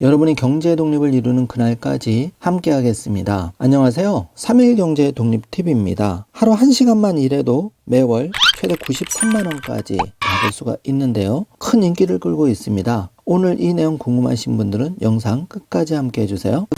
여러분이 경제 독립을 이루는 그날까지 함께 하겠습니다. 안녕하세요. 3일 경제 독립 팁입니다. 하루 1시간만 일해도 매월 최대 93만원까지 받을 수가 있는데요. 큰 인기를 끌고 있습니다. 오늘 이 내용 궁금하신 분들은 영상 끝까지 함께 해주세요.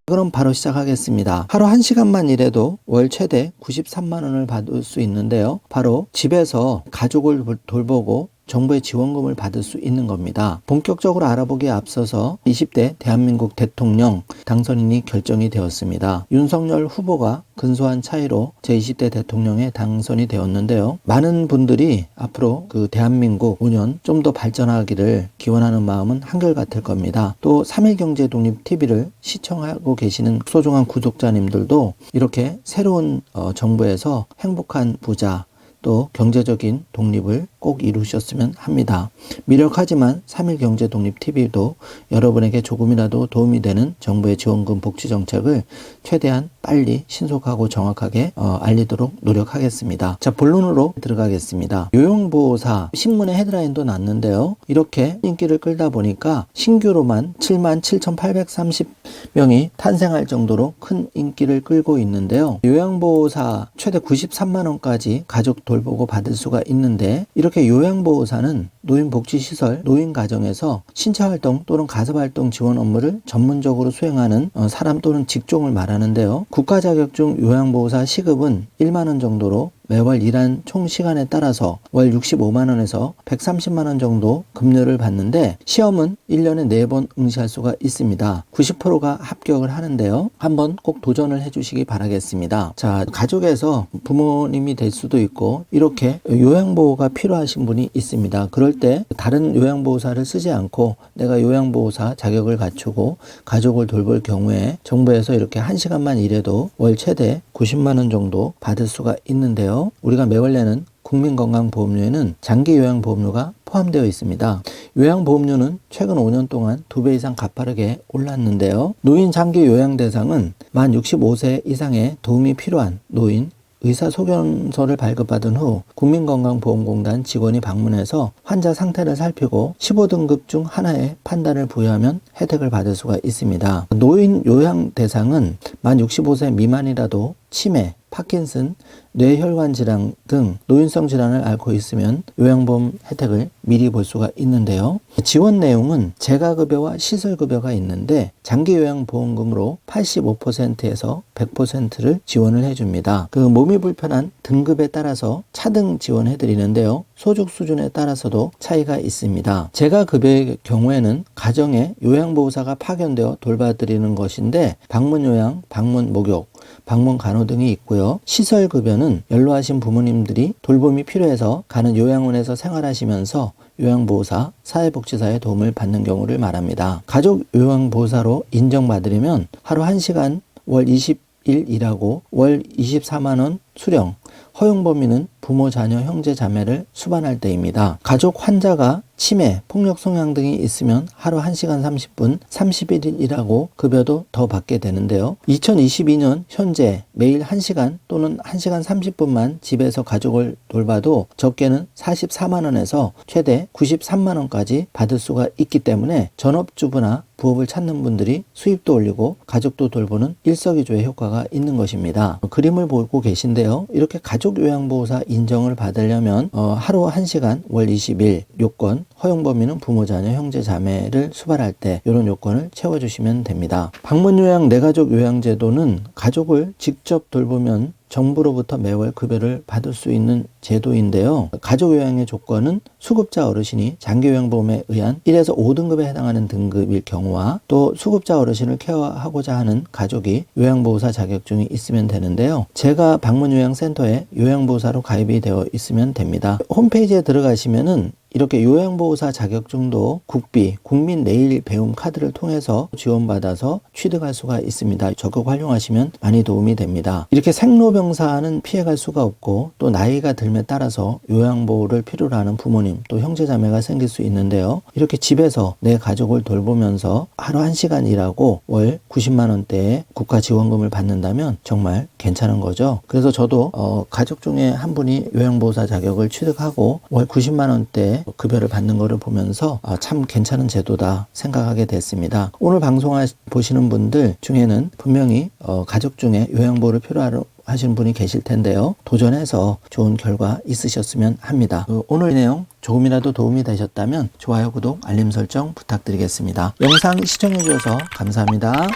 그럼 바로 시작하겠습니다. 하루 1시간만 일해도 월 최대 93만원을 받을 수 있는데요. 바로 집에서 가족을 돌보고 정부의 지원금을 받을 수 있는 겁니다. 본격적으로 알아보기에 앞서서 20대 대한민국 대통령 당선인이 결정이 되었습니다. 윤석열 후보가 근소한 차이로 제20대 대통령에 당선이 되었는데요. 많은 분들이 앞으로 그 대한민국 5년 좀 더 발전하기를 기원하는 마음은 한결같을 겁니다. 또 3일 경제 독립 TV를 시청하고 계시는 소중한 구독자님들도 이렇게 새로운 정부에서 행복한 부자 또 경제적인 독립을 꼭 이루셨으면 합니다. 미력하지만 3일 경제 독립 TV도 여러분에게 조금이라도 도움이 되는 정부의 지원금 복지 정책을 최대한 빨리 신속하고 정확하게 알리도록 노력하겠습니다. 자, 본론으로 들어가겠습니다. 요양보호사 신문에 헤드라인도 났는데요. 이렇게 인기를 끌다 보니까 신규로만 77,830명이 탄생할 정도로 큰 인기를 끌고 있는데요. 요양보호사 최대 93만원까지 가족 돌보고 받을 수가 있는데, 이렇게 요양보호사는 노인복지시설, 노인가정에서 신체활동 또는 가습활동 지원 업무를 전문적으로 수행하는 사람 또는 직종을 말하는데요. 국가자격증 요양보호사 시급은 1만원 정도로 매월 일한 총 시간에 따라서 월 65만원에서 130만원 정도 급료를 받는데, 시험은 1년에 4번 응시할 수가 있습니다. 90%가 합격을 하는데요. 한번 꼭 도전을 해주시기 바라겠습니다. 자, 가족에서 부모님이 될 수도 있고 이렇게 요양보호가 필요하신 분이 있습니다. 그럴 때 다른 요양보호사를 쓰지 않고 내가 요양보호사 자격을 갖추고 가족을 돌볼 경우에 정부에서 이렇게 1시간만 일해도 월 최대 90만원 정도 받을 수가 있는데요. 우리가 매월 내는 국민건강보험료에는 장기요양보험료가 포함되어 있습니다. 요양보험료는 최근 5년 동안 2배 이상 가파르게 올랐는데요. 노인 장기 요양 대상은 만 65세 이상의 도움이 필요한 노인, 의사소견서를 발급받은 후 국민건강보험공단 직원이 방문해서 환자 상태를 살피고 15등급 중 하나의 판단을 부여하면 혜택을 받을 수가 있습니다. 노인 요양 대상은 만 65세 미만이라도 치매, 파킨슨, 뇌혈관 질환 등 노인성 질환을 앓고 있으면 요양보험 혜택을 미리 볼 수가 있는데요. 지원 내용은 재가급여와 시설급여가 있는데 장기요양보험금으로 85%에서 100%를 지원을 해줍니다. 그 몸이 불편한 등급에 따라서 차등 지원해드리는데요. 소득 수준에 따라서도 차이가 있습니다. 재가급여의 경우에는 가정에 요양보호사가 파견되어 돌봐드리는 것인데 방문요양, 방문목욕, 방문간호 등이 있고요. 시설급여는 연로하신 부모님들이 돌봄이 필요해서 가는 요양원에서 생활하시면서 요양보호사, 사회복지사의 도움을 받는 경우를 말합니다. 가족 요양보호사로 인정받으려면 하루 1시간 월 20일 일하고 월 24만원 수령, 허용 범위는 부모, 자녀, 형제, 자매를 수반할 때입니다. 가족 환자가 치매, 폭력 성향 등이 있으면 하루 1시간 30분, 31일 일하고 급여도 더 받게 되는데요. 2022년 현재 매일 1시간 또는 1시간 30분만 집에서 가족을 돌봐도 적게는 44만원에서 최대 93만원까지 받을 수가 있기 때문에 전업주부나 부업을 찾는 분들이 수입도 올리고 가족도 돌보는 일석이조의 효과가 있는 것입니다. 그림을 보고 계신데요. 이렇게 가족 요양보호사 인정을 받으려면 하루 1시간 월 20일 요건, 허용 범위는 부모, 자녀, 형제, 자매를 수반할 때 이런 요건을 채워주시면 됩니다. 방문요양 내가족 요양제도는 가족을 직접 돌보면 정부로부터 매월 급여를 받을 수 있는 제도인데요. 가족요양의 조건은 수급자 어르신이 장기요양보험에 의한 1에서 5등급에 해당하는 등급일 경우와 또 수급자 어르신을 케어하고자 하는 가족이 요양보호사 자격증이 있으면 되는데요. 제가 방문요양센터에 요양보호사로 가입이 되어 있으면 됩니다. 홈페이지에 들어가시면은 이렇게 요양보호사 자격증도 국비, 국민내일배움 카드를 통해서 지원받아서 취득할 수가 있습니다. 적극 활용하시면 많이 도움이 됩니다. 이렇게 생로병사는 피해갈 수가 없고 또 나이가 듦에 따라서 요양보호를 필요로 하는 부모님 또 형제자매가 생길 수 있는데요. 이렇게 집에서 내 가족을 돌보면서 하루 1시간 일하고 월 90만 원대의 국가지원금을 받는다면 정말 괜찮은 거죠. 그래서 저도 가족 중에 한 분이 요양보호사 자격을 취득하고 월 90만 원대 급여를 받는 것을 보면서 참 괜찮은 제도다 생각하게 됐습니다. 오늘 방송 보시는 분들 중에는 분명히 가족 중에 요양보호를 필요로 하시는 분이 계실 텐데요. 도전해서 좋은 결과 있으셨으면 합니다. 오늘 내용 조금이라도 도움이 되셨다면 좋아요, 구독, 알림 설정 부탁드리겠습니다. 영상 시청해 주셔서 감사합니다.